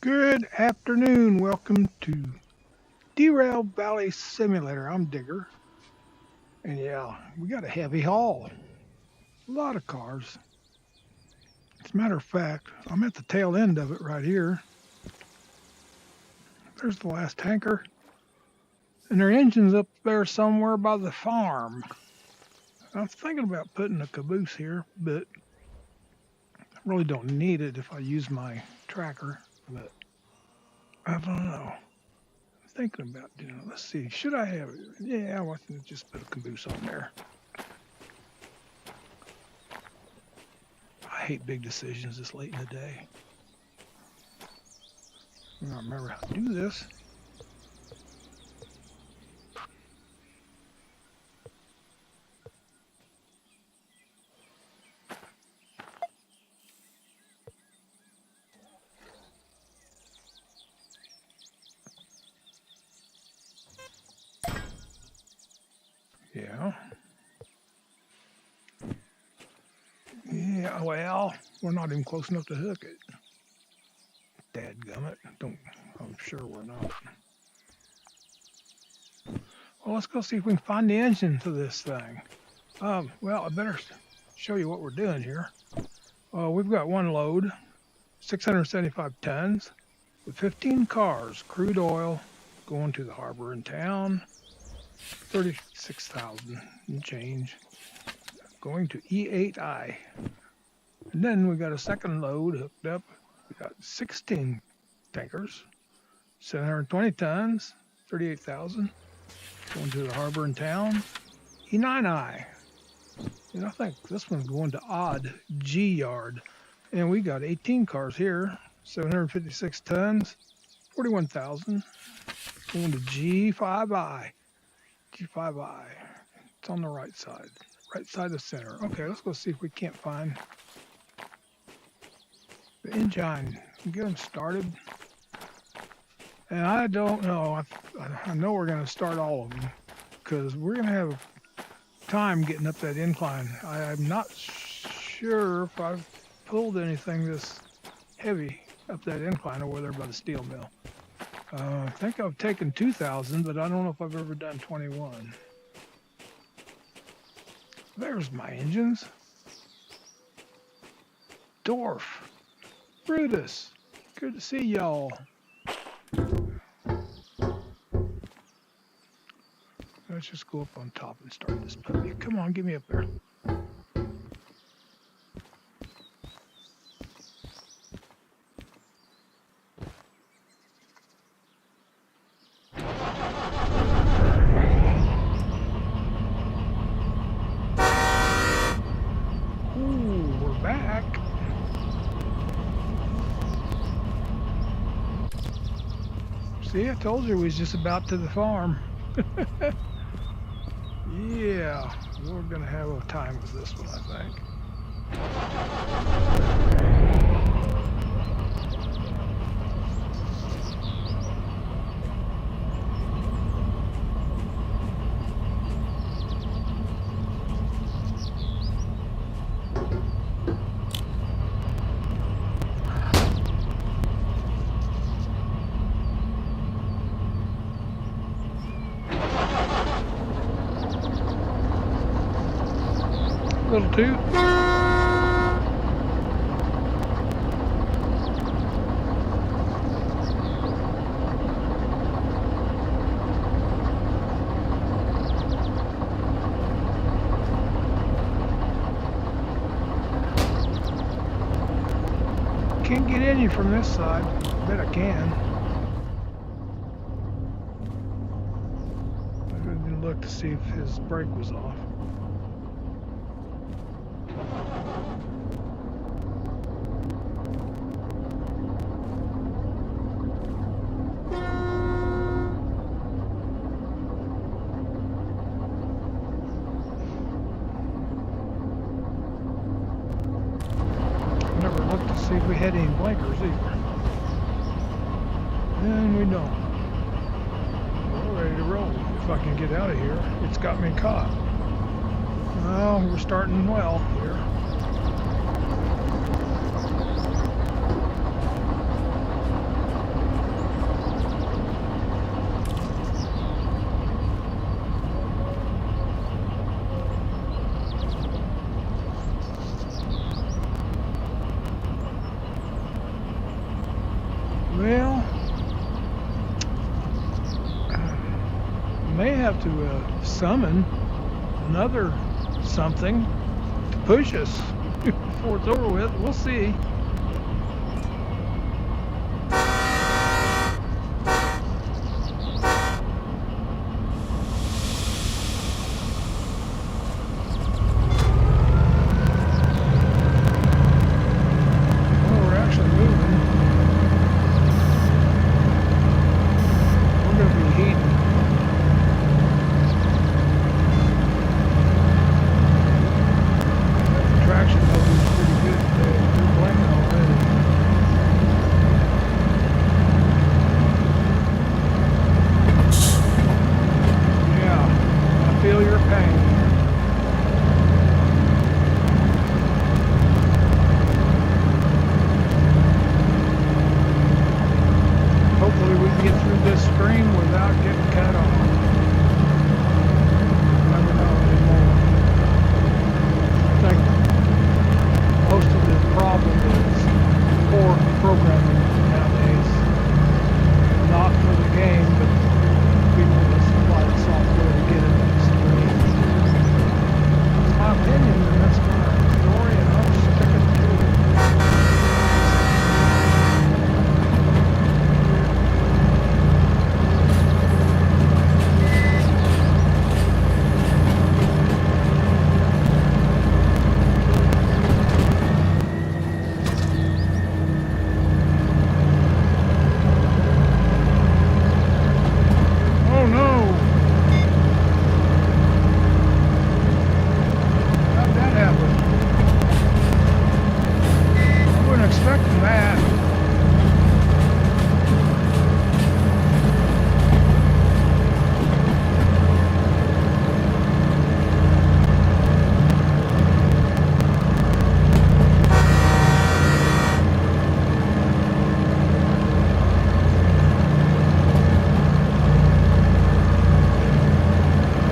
Good afternoon. Welcome to Derail Valley Simulator. I'm Digger. And yeah, we got a heavy haul. A lot of cars. As a matter of fact, I'm at the tail end of it right here. There's the last tanker. And their engine's up there somewhere by the farm. I was thinking about putting a caboose here, but I really don't need it if I use my tracker. But I don't know. Thinking about doing it. Let's see. Should I have it? Yeah, I want to just put a caboose on there. I hate big decisions this late in the day. I don't remember how to do this. Yeah. Yeah, well, we're not even close enough to hook it. Dadgummit. I'm sure we're not. Well, let's go see if we can find the engine to this thing. Well, I better show you what we're doing here. We've got one load, 675 tons, with 15 cars, crude oil, going to the harbor in town, 36,000 and change, going to E8I. And then we got a second load hooked up. We got 16 tankers, 720 tons, 38,000, going to the harbor in town, E9I. And I think this one's going to Odd G Yard. And we got 18 cars here, 756 tons, 41,000, going to G5I. G5I. It's on the right side of center. Okay, let's go see if we can't find the engine. Get them started. And I don't know. I know we're going to start all of them because we're going to have time getting up that incline. I'm not sure if I've pulled anything this heavy up that incline over there by the steel mill. I think I've taken 2,000, but I don't know if I've ever done 21. There's my engines. Dorf. Brutus. Good to see y'all. Let's just go up on top and start this puppy. Come on, get me up there. Ooh, we're back. See, I told you we was just about to the farm. Yeah, we're gonna have a time with this one, I think. Little toot. Can't get any from this side. Bet I can. I didn't look to see if his brake was off. Never looked to see if we had any blinkers either. And we don't. We're ready to roll. If I can get out of here, it's got me caught. Well, we're starting well here. have to summon another something to push us before it's over with. We'll see. Oh, we're actually moving. We're going to be heating. Traction mode is pretty good today. We're blinking already. Yeah, I feel your pain. Hopefully we can get through this screen without getting cut off. Never know anymore. I think most of the problem is poor programming nowadays. Not for the game, but people that supply the software to get it on the screen. That's my opinion, and that's my story, and I'm sticking to it. Oh no! How'd that happen? I wasn't expecting that.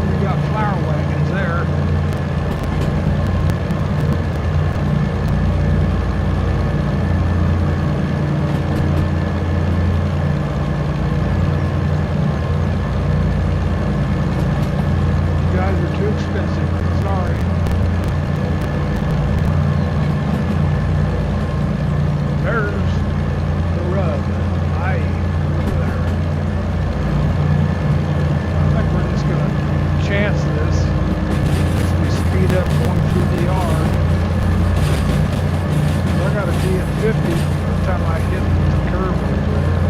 We got flower wagons there. You guys are too expensive. Sorry. There's the rub. Aye, over there. I think we're just gonna chance this as we speed up going through the yard. I gotta be at 50 by the time I hit the curve over there.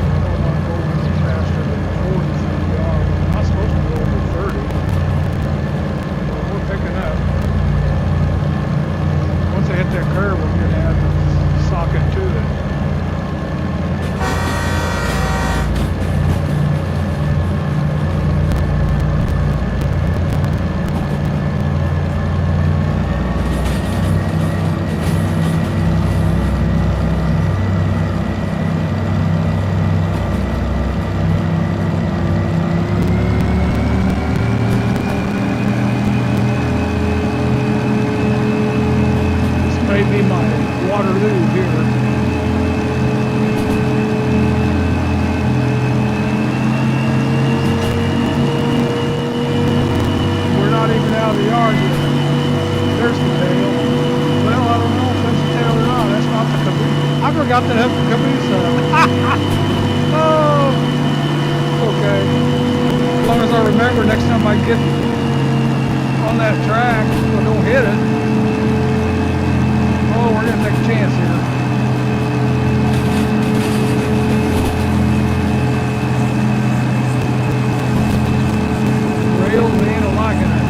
I don't want to go any faster than 40 through the yard. I'm not supposed to go over 30. But we're picking up. Once I hit that curve, I'm gonna have to sock it to it. This may be my Waterloo here. We're not even out of the yard yet. There's the tail. Well, I don't know if that's the tail or not. That's not the caboose. I forgot to have the caboose up. Oh, okay. As long as I remember next time I get on that track, so I don't hit it. Oh, we're gonna take a chance here. Rails ain't liking it.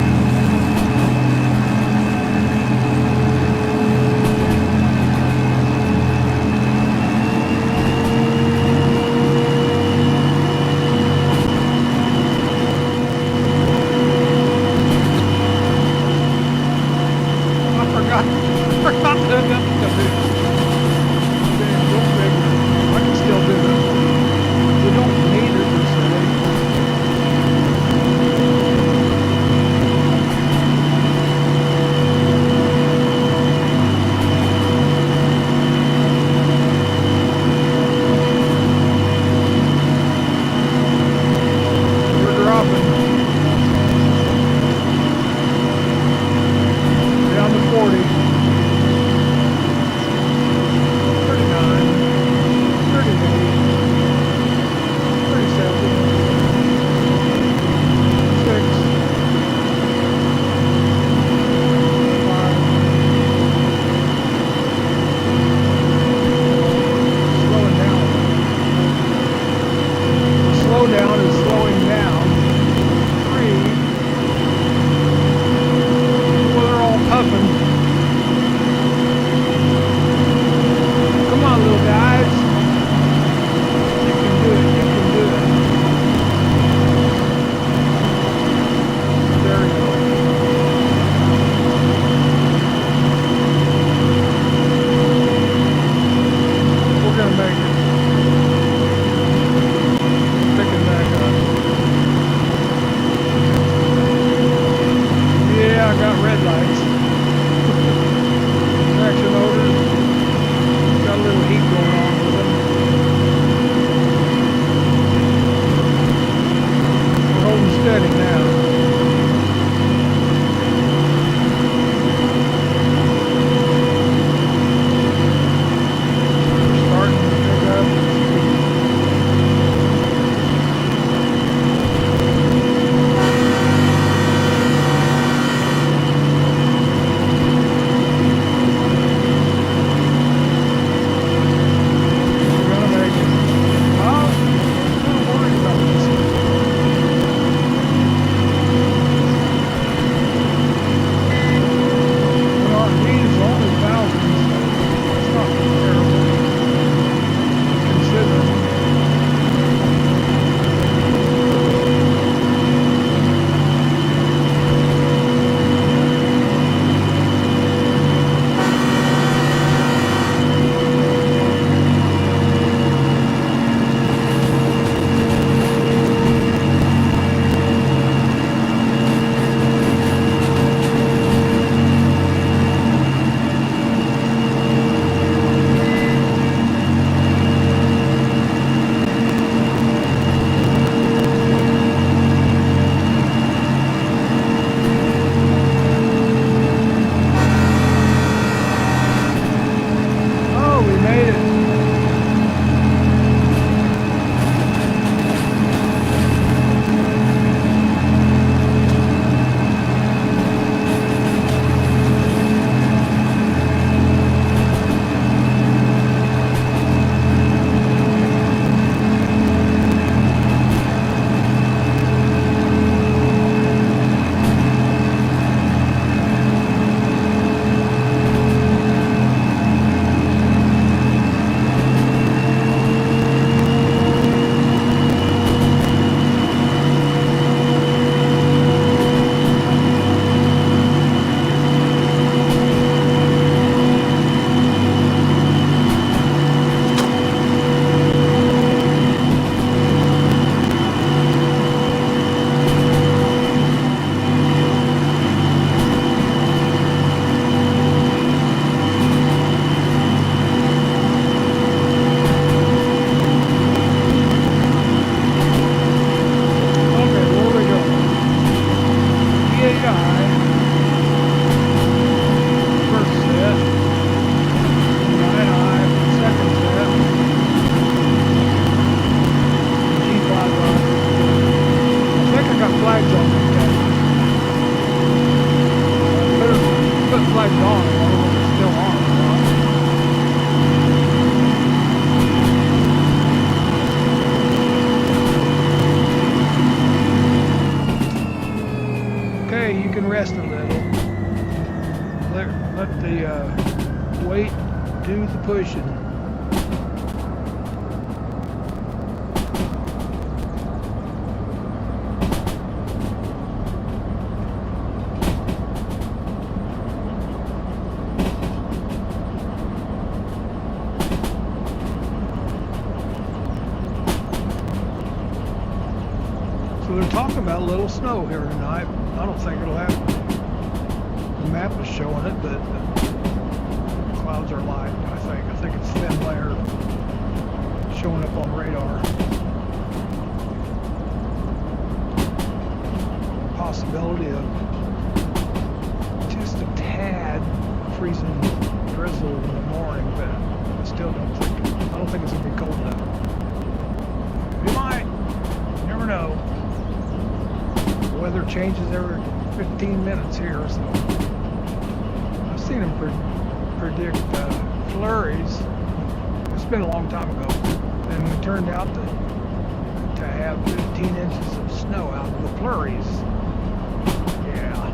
Forgot to hook up the caboose. Damn, go figure. I can still do it. We don't need it per se. a little. Let the weight do the pushing. So they're talking about a little snow here tonight. I don't think it'll happen. The map is showing it, but the clouds are light, I think. I think it's thin layer showing up on radar. Possibility of just a tad freezing drizzle in the morning, but I don't think it's gonna be cold enough. It might, you never know. The weather changes every 15 minutes here, so I've seen them predict flurries. It's been a long time ago, and we turned out to have 15 inches of snow out of the flurries. Yeah.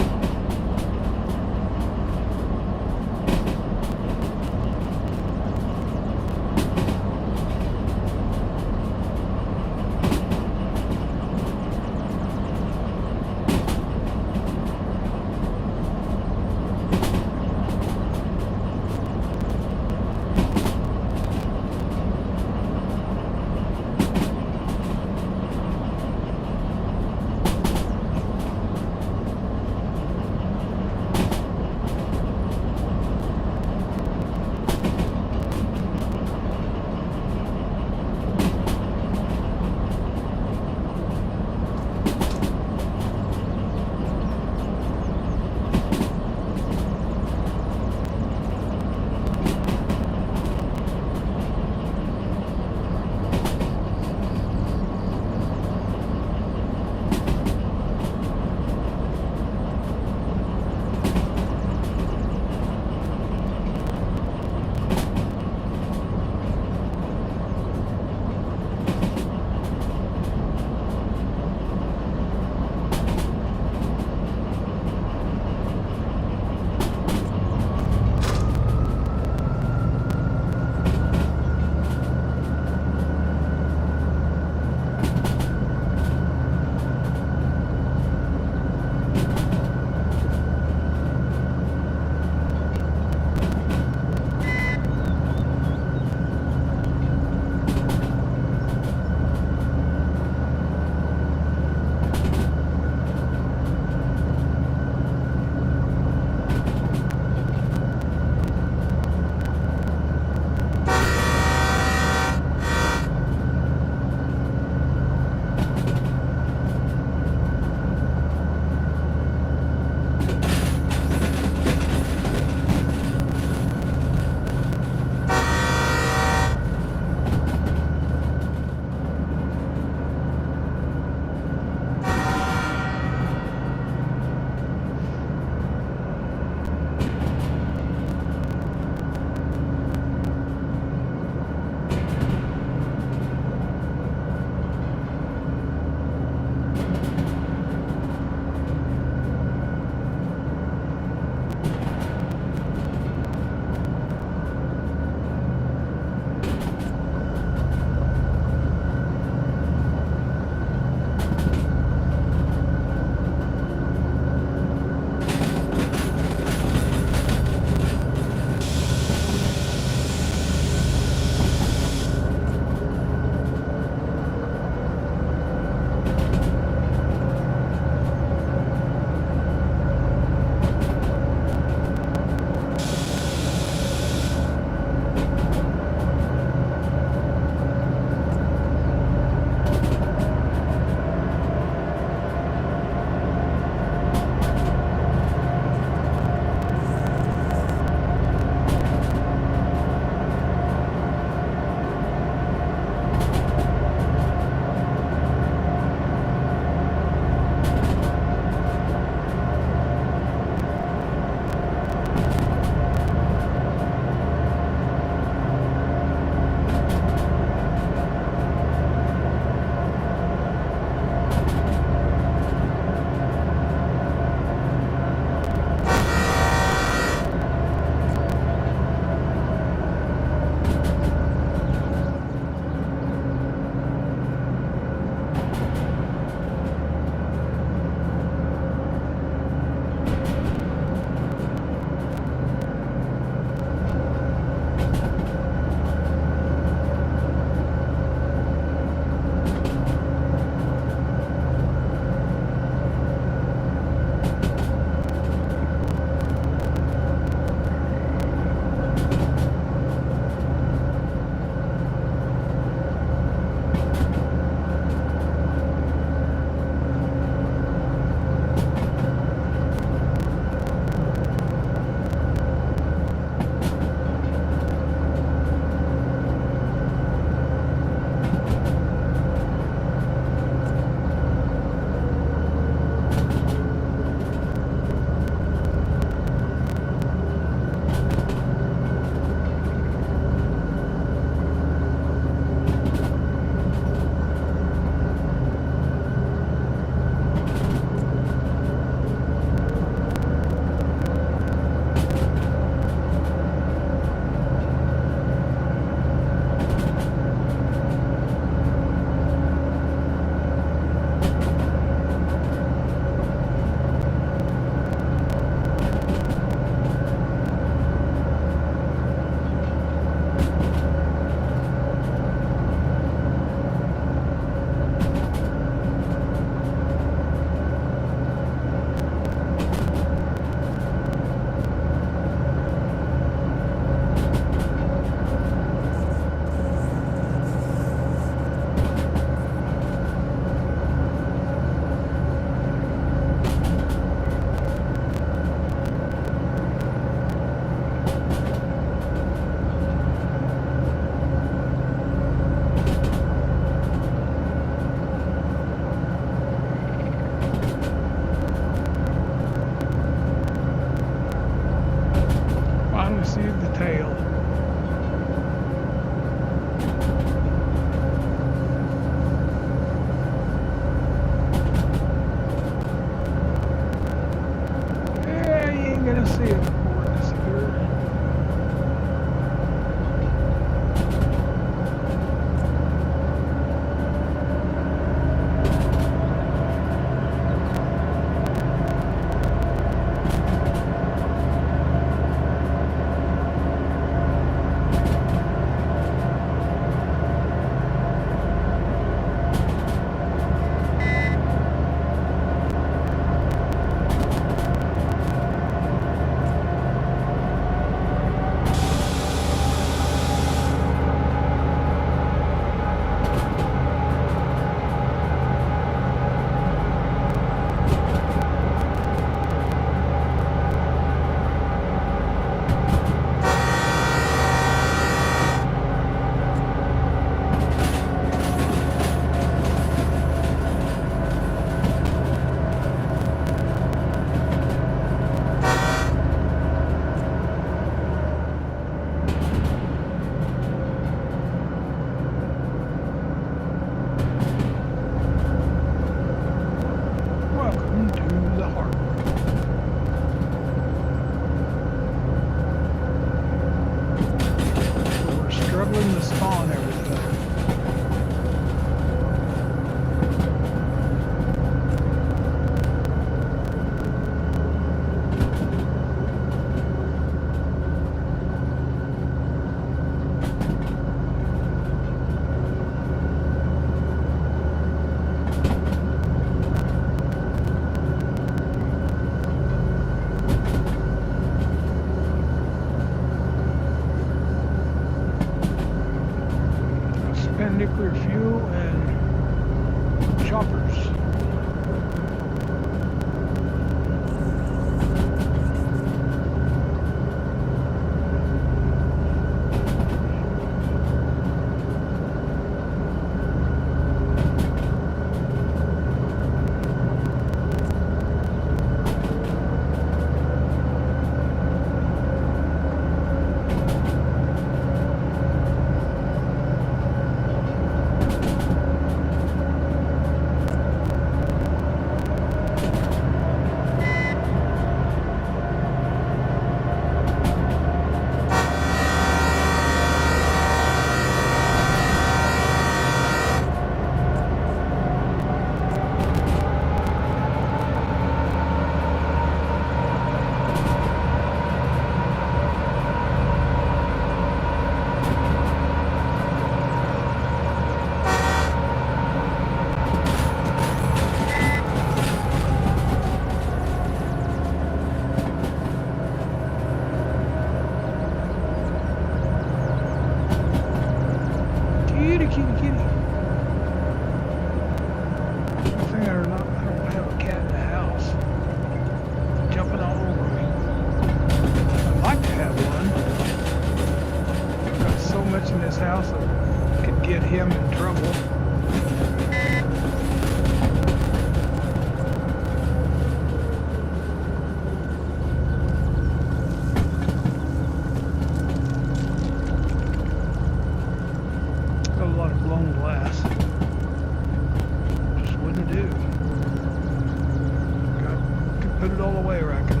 Put it all away, I reckon.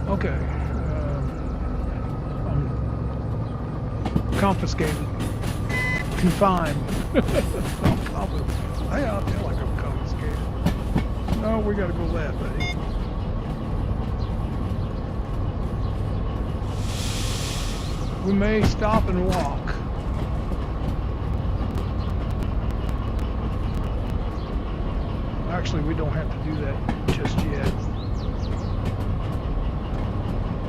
Okay. I'm confiscated. Confined. I feel like I'm confiscated. No, we gotta go left, buddy. We may stop and walk. Actually, we don't have to do that just yet.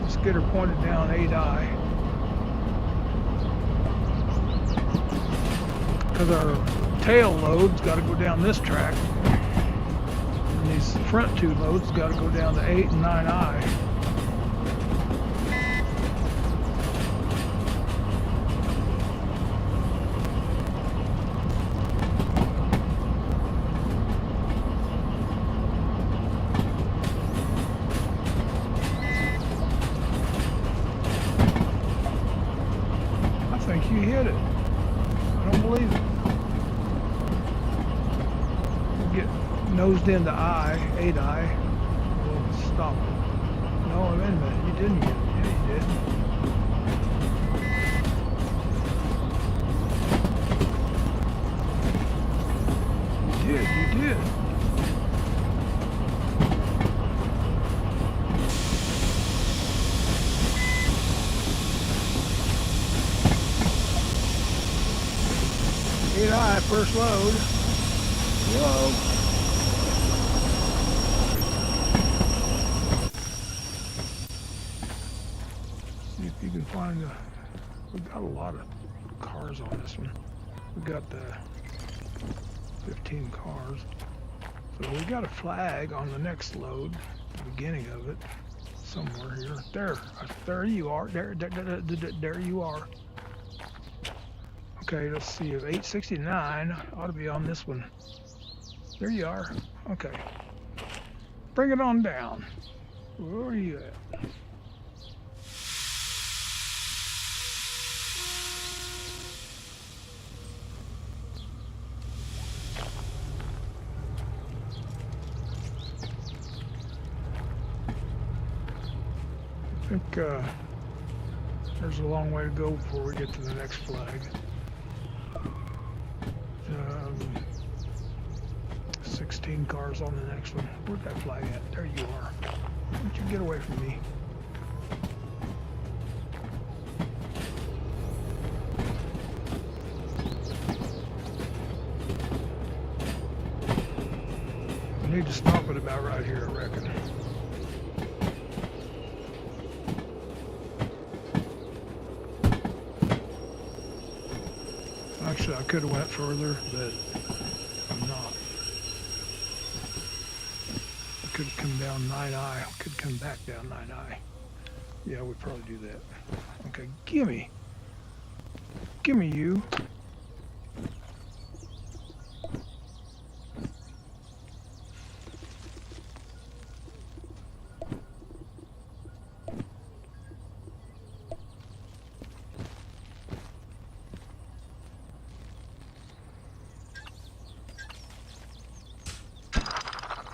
Let's get her pointed down 8I. Because our tail load's got to go down this track. And these front two loads got to go down to 8 and 9I. I think you hit it. I don't believe it. We'll get nosed into I, 8I. We'll stop it. No, wait a minute. You didn't get it. Yeah, you did. You did. 8I, first load. Whoa. See if you can find we've got a lot of cars on this one. We've got the 15 cars. So we got a flag on the next load, the beginning of it, somewhere here. There you are. There you are. Okay, let's see if 869 ought to be on this one. There you are. Okay. Bring it on down. Where are you at? I think there's a long way to go before we get to the next flag. 16 cars on the next one. Where'd that flag at? There you are. Why don't you get away from me? We need to stop it about right here, I reckon. Actually, I could have went further, but I'm not. I could come down 9I. Could come back down 9I. Yeah, we'd probably do that. Okay, gimme. Gimme you.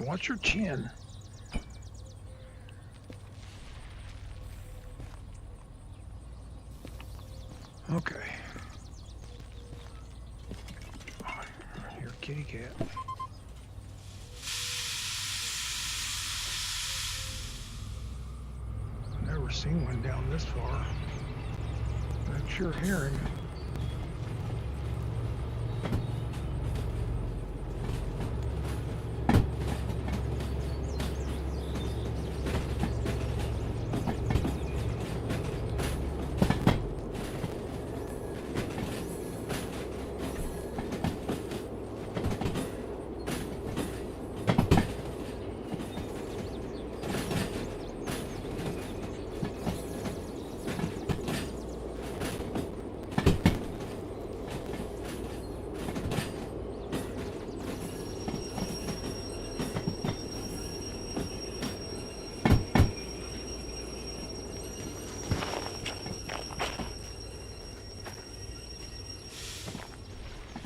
Watch your chin. Okay. Oh, you're a kitty cat. Never seen one down this far. Not sure hearing.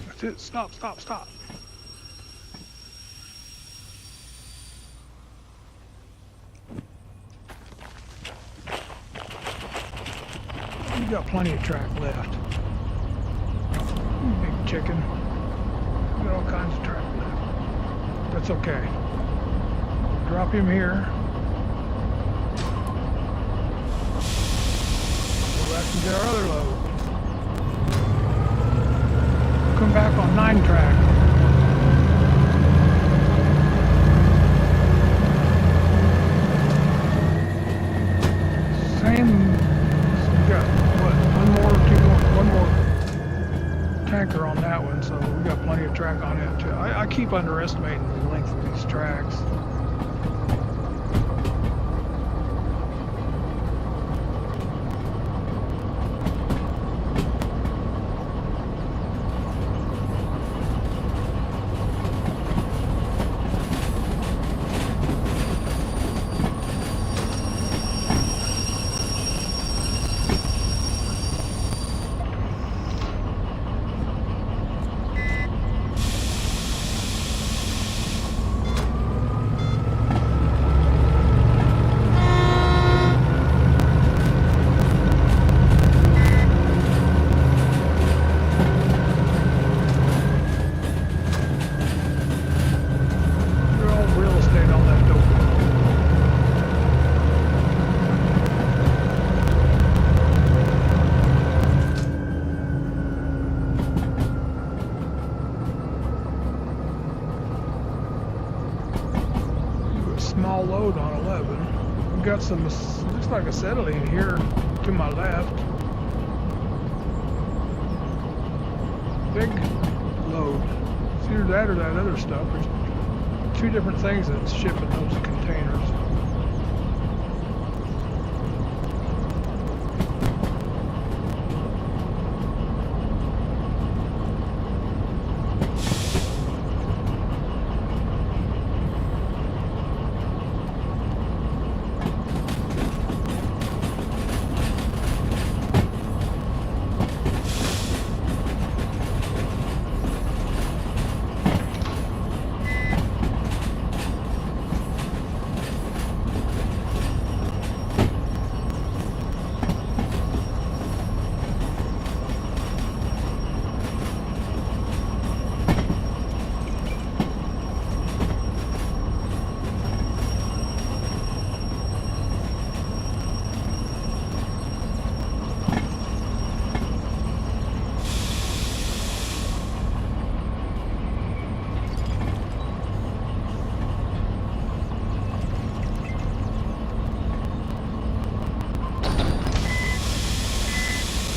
That's it. Stop, stop, stop. got plenty of track left. Big chicken. We got all kinds of track left. That's okay. Drop him here. Go back and get our other load. Come back on 9 track. Same. We got what? One more tanker on that one, so we got plenty of track on it too. I keep underestimating the length of these tracks. Small load on 11. We've got some, looks like acetylene here to my left. Big load. It's either that or that other stuff. There's 2 different things that's shipping those containers.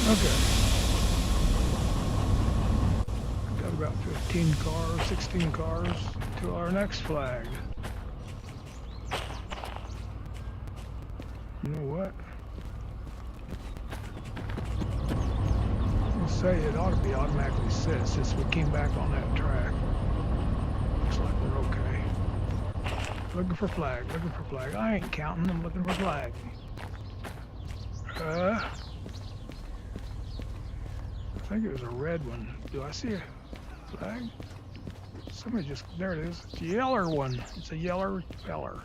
Okay. Got about 15 cars, 16 cars to our next flag. You know what? I'll say it ought to be automatically set since we came back on that track. Looks like we're okay. Looking for flag, looking for flag. I ain't counting, I'm looking for flag. I think it was a red one. Do I see a flag? Somebody just, there it is. It's a yeller one. It's a yeller feller.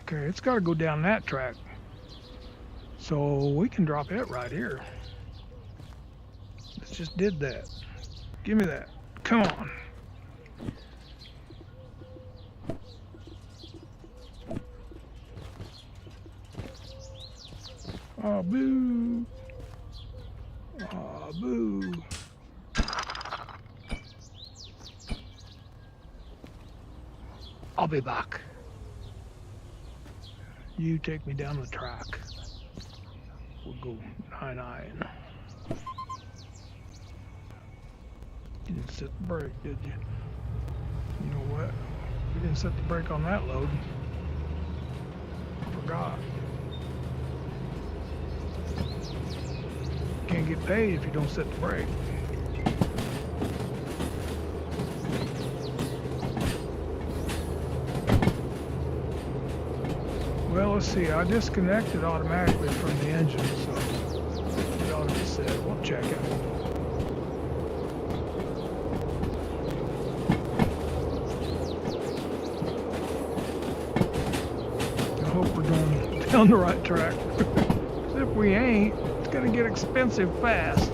Okay, it's got to go down that track. So we can drop it right here. Let's just did that. Give me that. Come on. Oh, boo. Oh, boo. I'll be back. You take me down the track. We'll go 9-9. You didn't set the brake, did you? You know what? We didn't set the brake on that load. Forgot. Can't get paid if you don't set the brake. Well, let's see. I disconnected automatically from the engine, so it ought to be set. We'll check it. on the right track. If we ain't, it's gonna get expensive fast.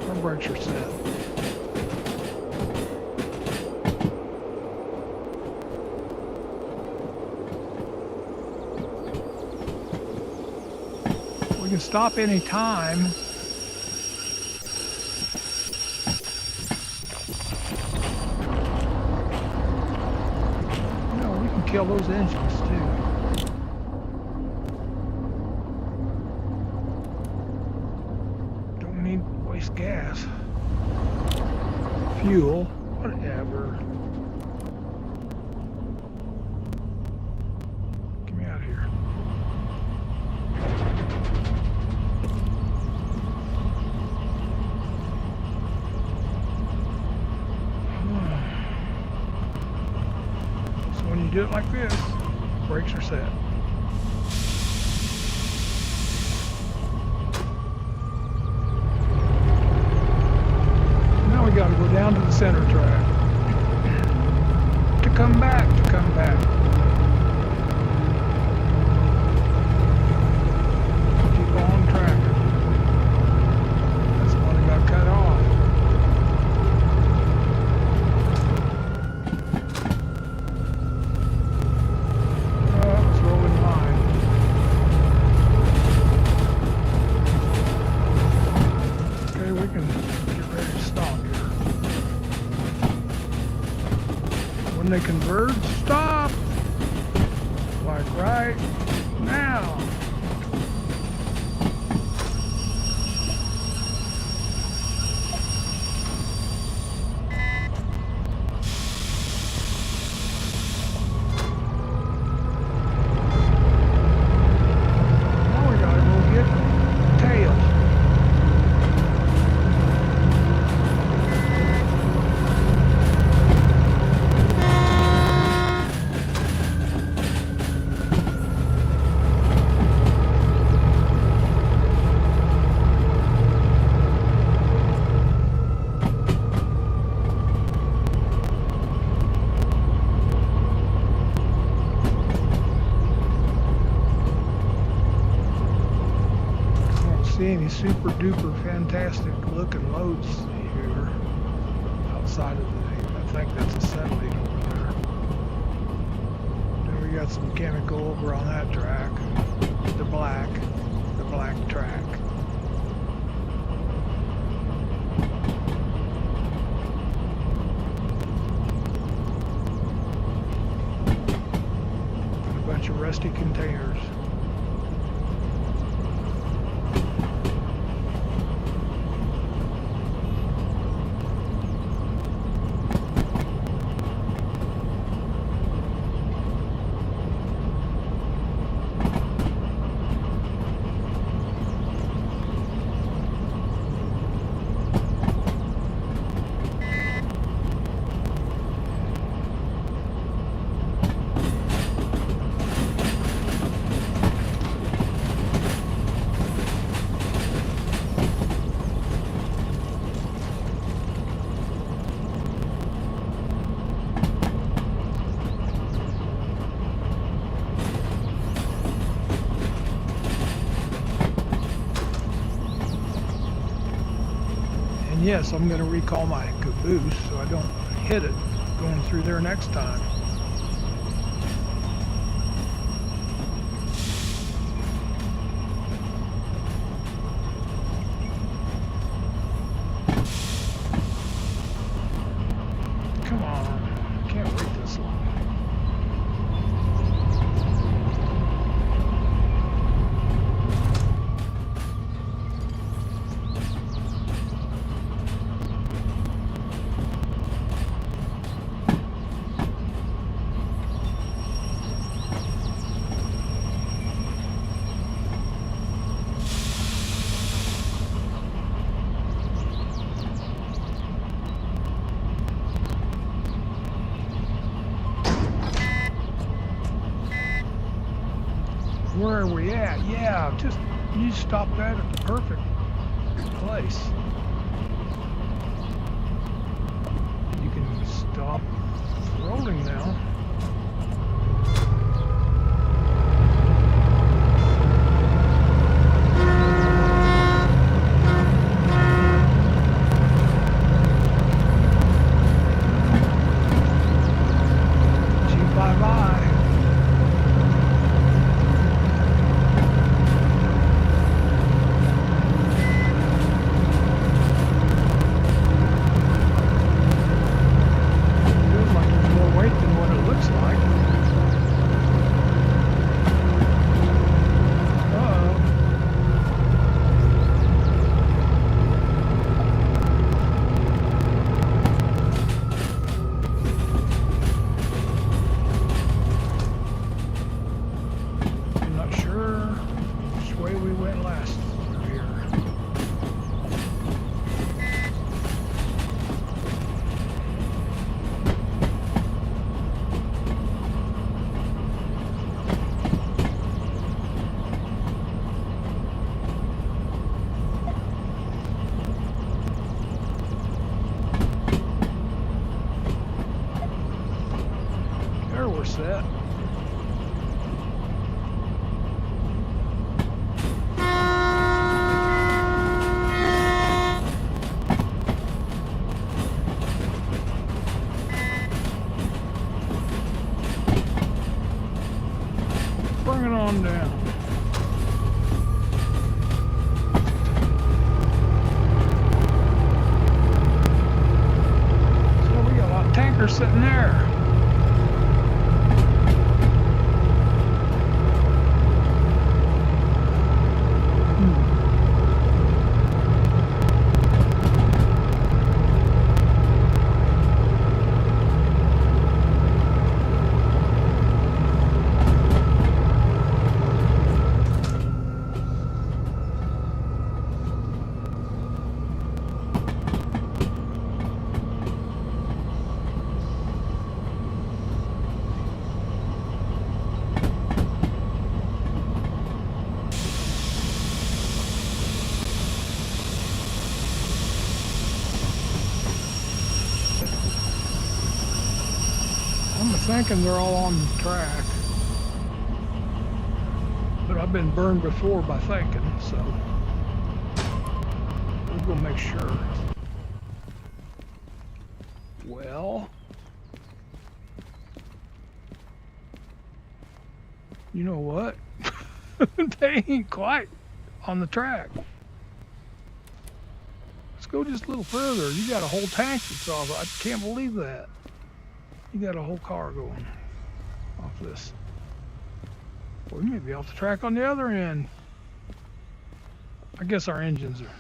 Our brakes are set. We can stop any time. No, we can kill those engines too. Don't need to waste gas. Fuel, whatever. Get me out of here. So when you do it like this, brakes are set. Now we got to go down to the center track to come back. Keep on tracking. That's the one that got cut off. Oh, it's rolling line. Okay, we can get ready to stop here. When they converge, stop! Like right now. Now we gotta go get tails. I don't see any super duper fantastic looking loads here outside of the, I think that's a satellite over there. Then we got some chemical over on that track, the black track. And a bunch of rusty containers. And yes, I'm going to recall my caboose so I don't hit it going through there next time. Come on, can't wait this long. where are we at? Yeah, just you stop that at the perfect place. You can stop rolling now. Set. Bring it on down. So we got a lot of tankers sitting there. I'm thinking they're all on the track, but I've been burned before by thinking, so we're gonna make sure. Well, you know what? They ain't quite on the track. Let's go just a little further. You got a whole tank that's off. I can't believe that. You got a whole car going off this. Well, we may be off the track on the other end. I guess our engines are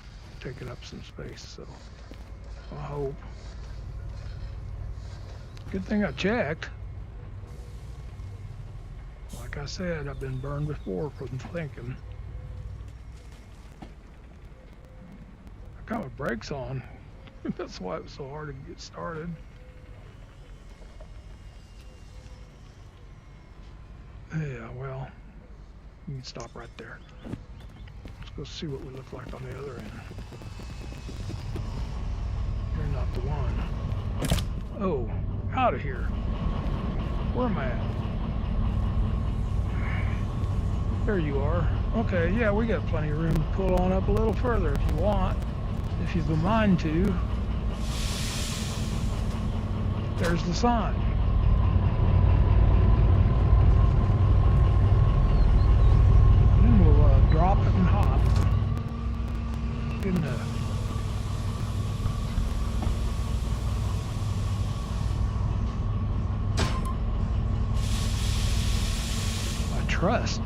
taking up some space, so I hope. Good thing I checked. Like I said, I've been burned before from thinking. I got my brakes on. That's why it was so hard to get started. Yeah, well, you can stop right there. Let's go see what we look like on the other end. You're not the one. Oh, out of here. Where am I at? There you are. Okay, yeah, we got plenty of room to pull on up a little further if you want. If you've a mind to. There's the sign. Drop it and hop. Good enough. I trust.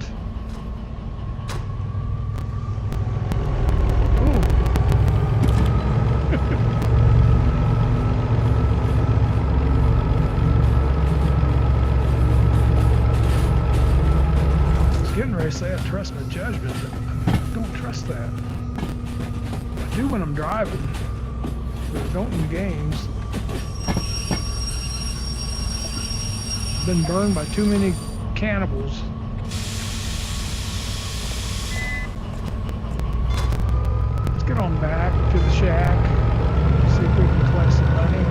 Ooh. I was getting ready to say I trust my judgment, but I don't trust that. I do when I'm driving, but I don't in games. Been burned by too many cannibals. around back to the shack, see if we can collect some money.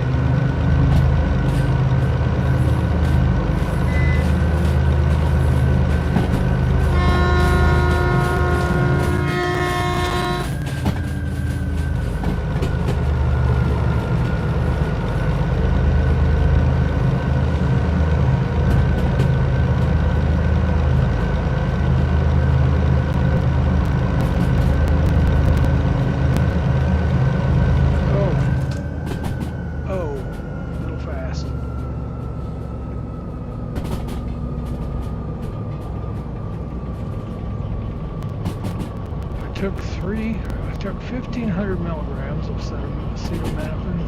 I took 1,500 milligrams of acetaminophen,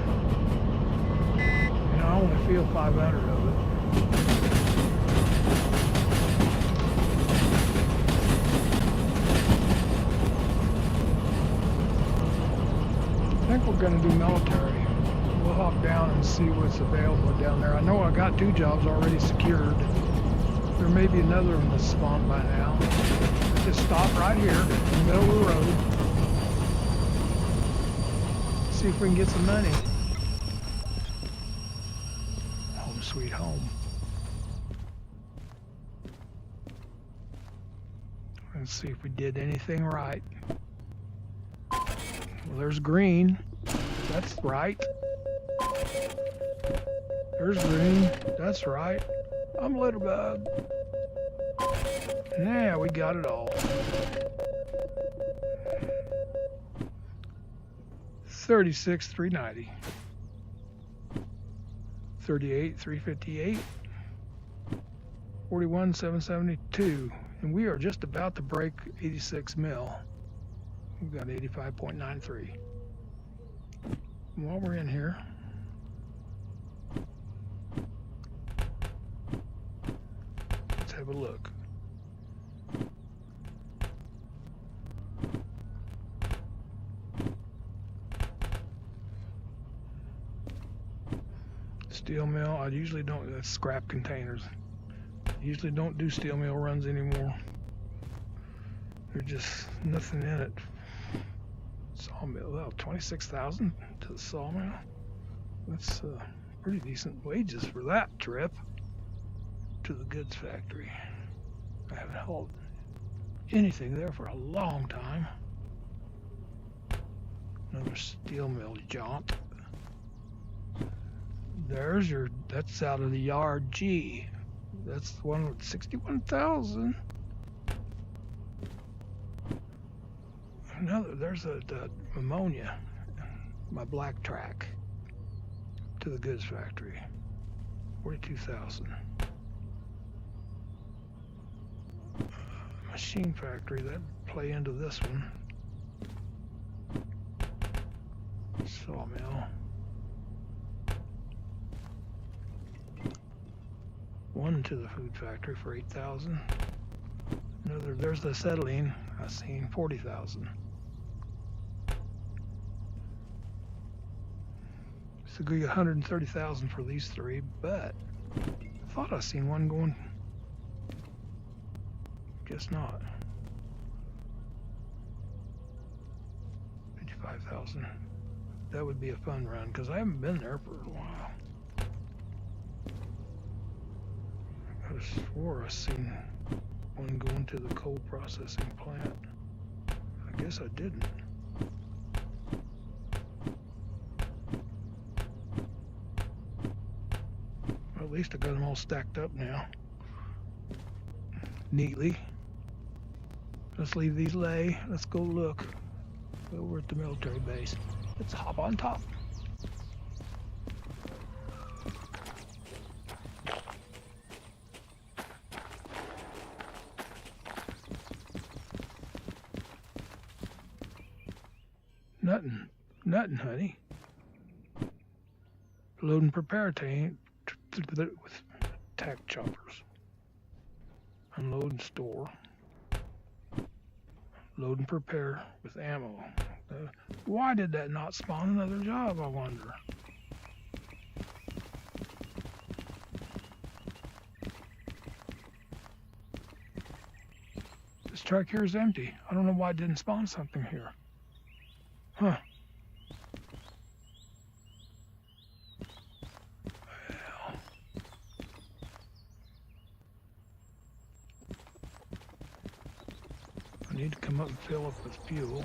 and I only feel 500 of it. I think we're going to do military. We'll hop down and see what's available down there. I know I got 2 jobs already secured. There may be another one that's spawned by now. Just stop right here in the middle of the road. See if we can get some money. Home sweet home. Let's see if we did anything right. Well, there's green. That's right. There's green. That's right. I'm a little bug. Yeah, we got it all. 36,390. 38,358. 41,772. And we are just about to break 86 mil. We've got 85.93. While we're in here, let's have a look. Steel mill, I usually don't, that's scrap containers. Usually don't do steel mill runs anymore. There's just nothing in it. Sawmill, well, 26,000 to the sawmill. That's pretty decent wages for that trip to the goods factory. I haven't hauled anything there for a long time. Another steel mill jaunt. There's your, that's out of the yard G. That's the one with 61,000. Another, there's the ammonia, my black track to the goods factory, 42,000. Machine factory, that play into this one. Sawmill. One to the food factory for 8,000. Another, there's the acetylene, I seen 40,000. So give you 130,000 for these 3, but I thought I seen one going. Guess not. 55,000. That would be a fun run because I haven't been there for a while. I swore I seen one going to the coal processing plant. I guess I didn't. Well, at least I got them all stacked up now. Neatly. Let's leave these lay. Let's go look. Over at the military base. Let's hop on top. Nothing, honey. Load and prepare tank with tack choppers. Unload and store. Load and prepare with ammo. Why did that not spawn another job, I wonder? This truck here is empty. I don't know why it didn't spawn something here. Huh. I need to come up and fill up with fuel.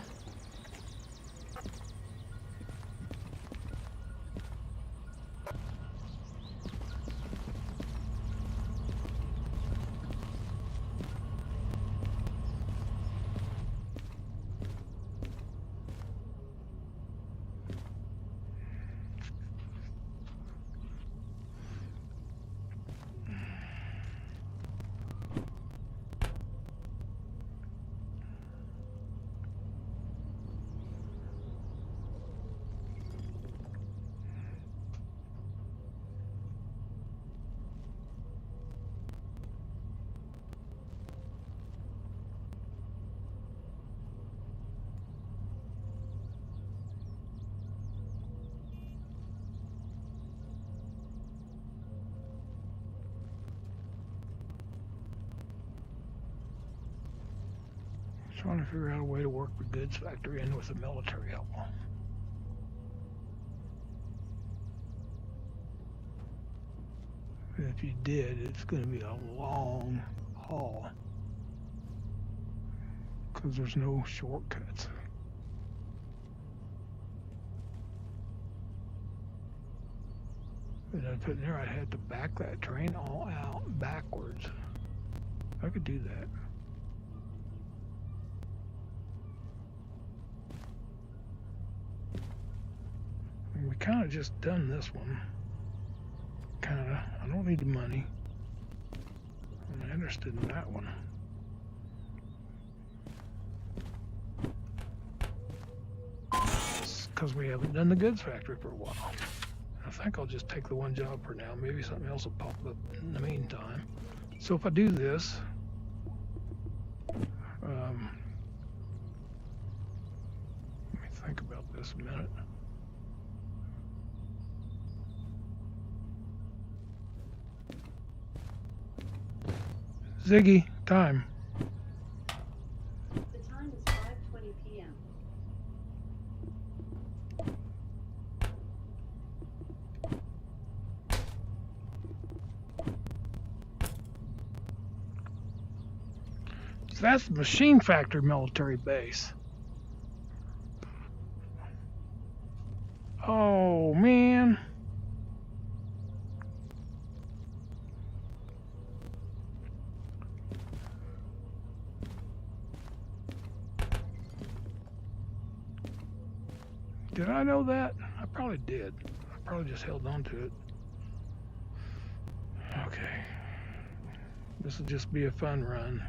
Trying to figure out a way to work the goods factory in with the military help. If you did, it's going to be a long haul because there's no shortcuts. And I put in there, I'd have to back that train all out backwards. I could do that. We kind of just done this one. Kind of. I don't need the money. I'm interested in that one. It's because we haven't done the goods factory for a while. I think I'll just take the one job for now. Maybe something else will pop up in the meantime. So if I do this, let me think about this a minute. Ziggy, time. The time is 5:20 p.m. So that's the machine factory military base. Oh man. Did I know that? I probably did. I probably just held on to it. Okay. This will just be a fun run.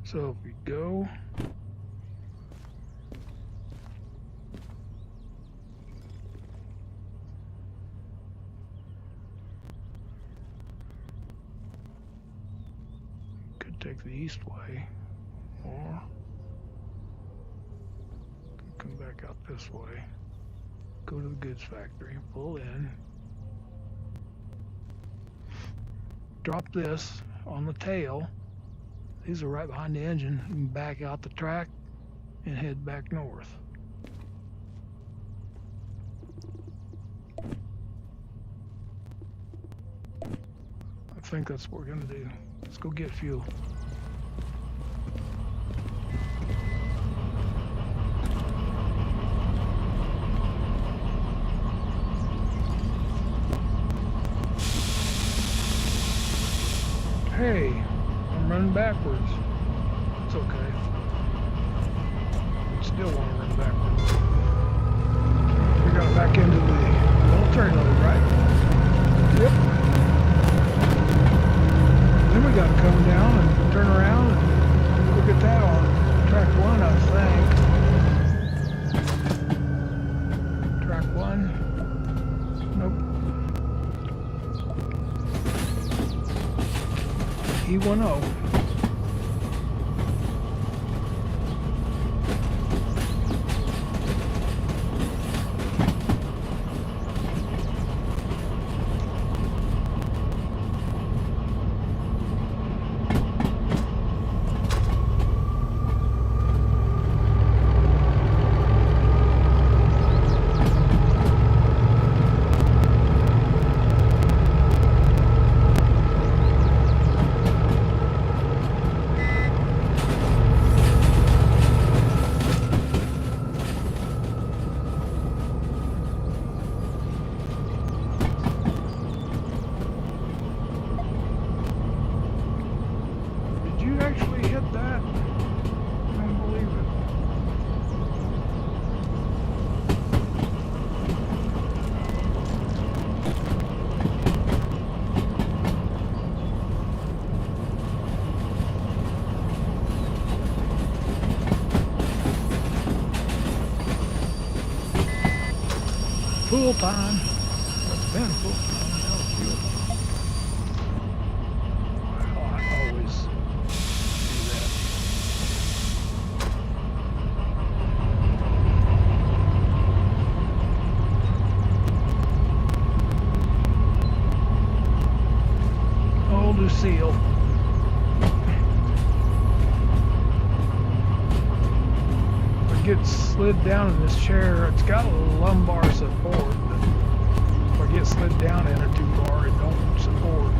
So if we go, could take the east way, or come back out this way, go to the goods factory, pull in, drop this on the tail. These are right behind the engine. You can back out the track and head back north. I think that's what we're gonna do. Let's go get fuel. Hey, I'm running backwards. It's okay. I still want to run backwards. We got back into the military load, right? Yep. Then we got to come down and turn around and go get that on track 1, I think. Track 1. Nope. E10. fuel time. It's been full time. Now it's fuel time. Well, I always do that. Oh, Lucille. Get slid down in this chair. It's got a lumbar support, but if I get slid down in it too far, it don't support.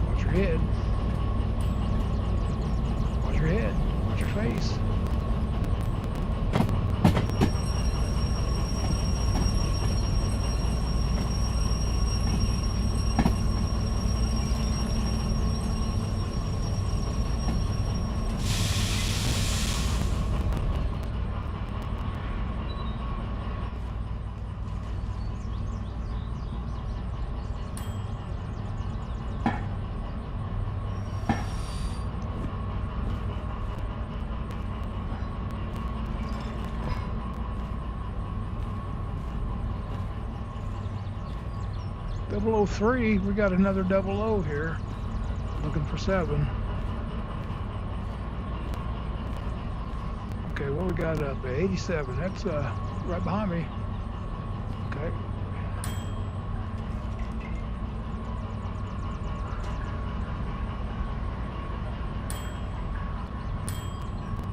Watch your head. Watch your head. Watch your face. Double 003, we got another double O here. Looking for 7. Okay, what we got up? 87. That's right behind me. Okay.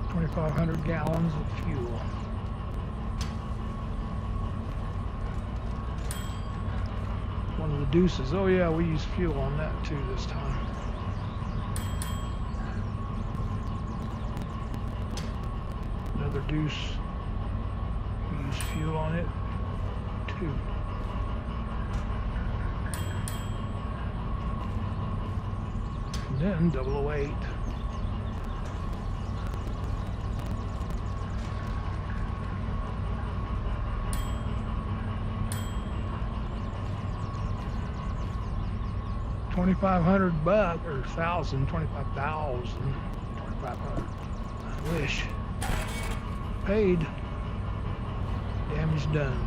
$2,500 gallons of fuel. One of the deuces. Oh yeah, we used fuel on that too this time. Another deuce. We used fuel on it too. And then 008. $2,500 or 1,000, 25,000, 2,500. I wish. Paid. Damage done.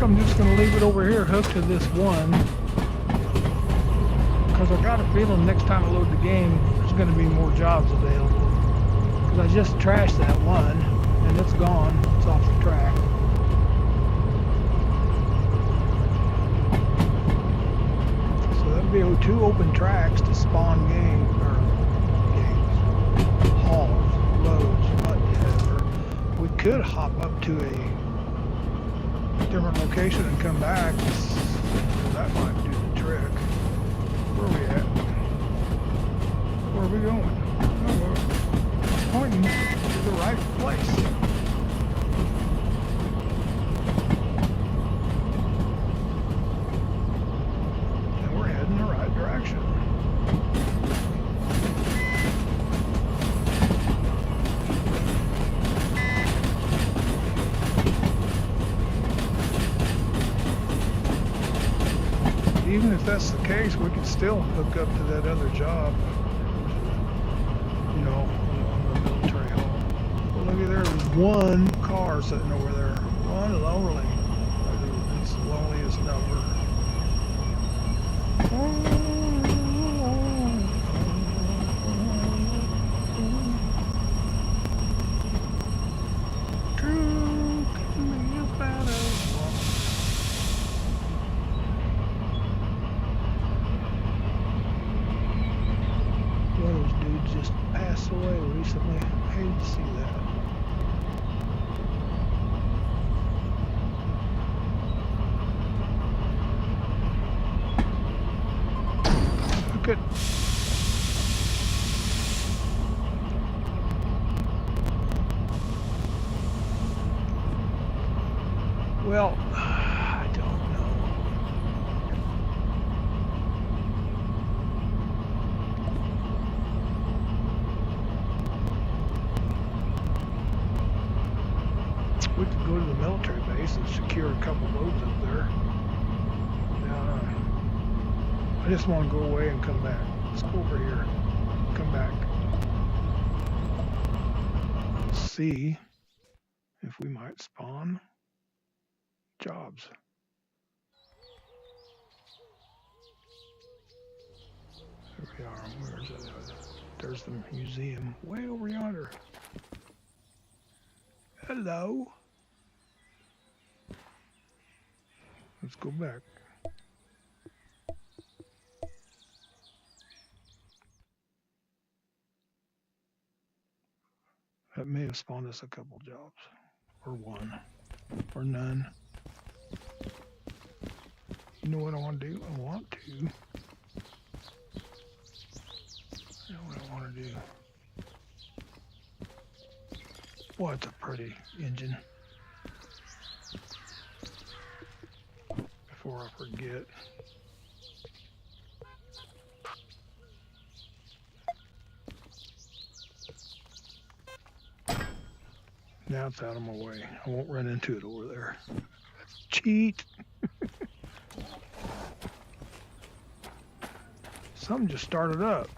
I'm just going to leave it over here hooked to this one, because I got a feeling next time I load the game there's going to be more jobs available, because I just trashed that one and it's gone. It's off the track. So that'll be 2 open tracks to spawn games, hauls, loads, whatever. We could hop up to a different location and come back. That might do the trick. Where are we at? Where are we going? Oh, we're pointing to the right place. And we're heading in the right direction. even if that's the case, we could still hook up to that other job, you know, on the military home. Well, look at there, there's one car sitting over there. One and only. It's the loneliest number. True, can be a better woman. One of those dudes just passed away recently. I hate to see that. Look at. Well, I don't know. We could go to the military base and secure a couple loads up there. I just want to go away and come back. Let's go over here. Come back. Let's see if we might spawn jobs. There we are. Where's it? There's the museum way over yonder. Hello. Let's go back. That may have spawned us a couple jobs. Or one. Or none. You know what I want to do? I want to. You know what I want to do? Boy, it's a pretty engine. Before I forget. Now it's out of my way. I won't run into it over there. Cheat. Something just started up.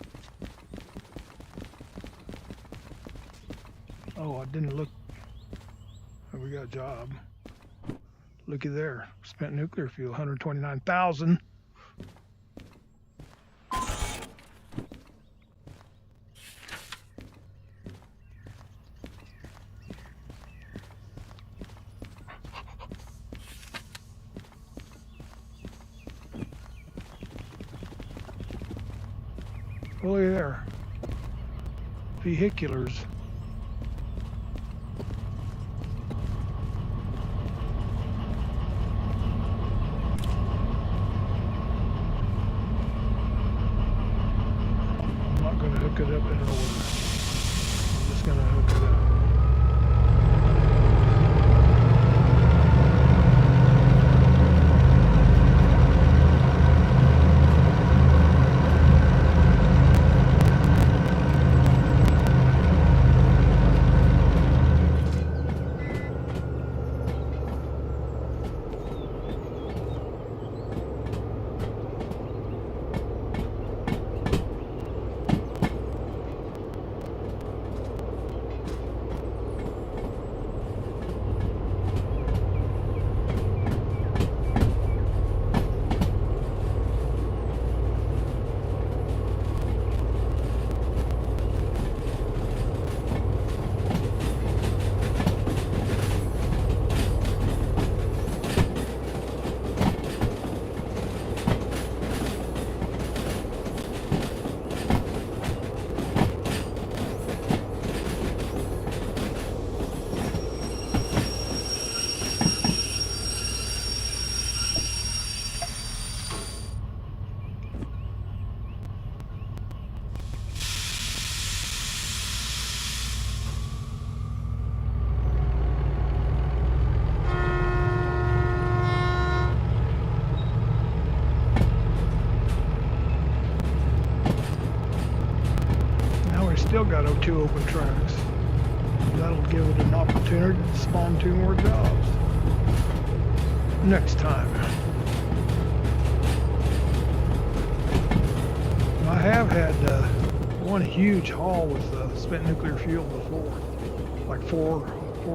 Oh, I didn't look. Oh, we got a job. Looky there. Spent nuclear fuel, 129,000. Oh, look there. Vehiculars. I'm not going to hook it up in order. I'm just going to hook it up. Still got 2 open tracks. That'll give it an opportunity to spawn 2 more jobs. Next time. have had one huge haul with spent nuclear fuel before, like four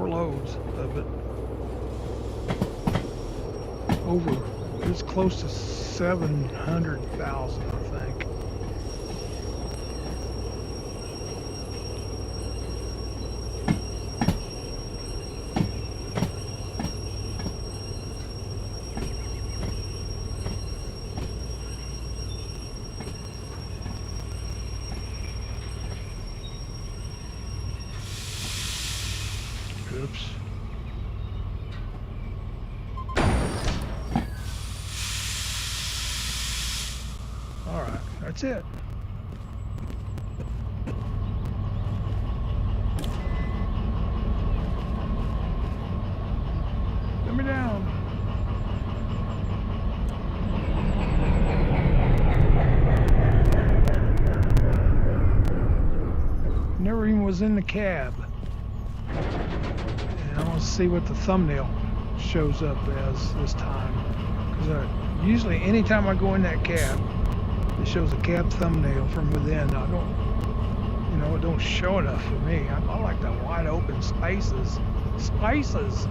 loads of it. Over, it's close to 700,000, I think. Oops. All right, that's it. Let me down. Never even was in the cab. And I want to see what the thumbnail shows up as this time. Because usually anytime I go in that cab, it shows a cab thumbnail from within. I don't, it don't show enough for me. I like the wide open spaces. Spaces!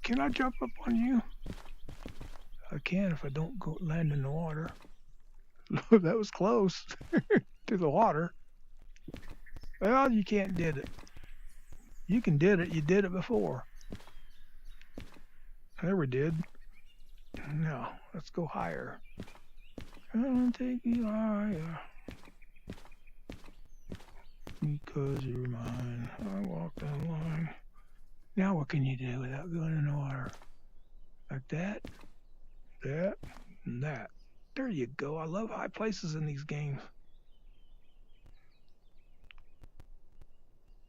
Can I jump up on you? I can if I don't go land in the water. That was close to the water. Well, you can't did it. You can did it. You did it before. There we did. Now, let's go higher. I'll take you higher. Because you're mine. I walked the line. Now what can you do without going in the water? Like that, that, and that. There you go. I love high places in these games.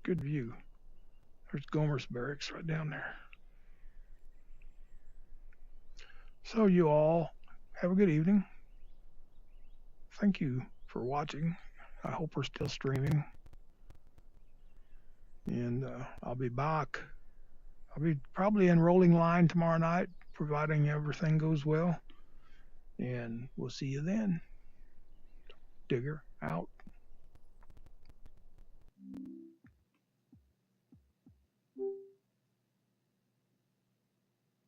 Good view. There's Gomer's Barracks right down there. So you all have a good evening. Thank you for watching. I hope we're still streaming. And I'll be back. I'll be probably in rolling line tomorrow night, providing everything goes well. And we'll see you then. Digger out.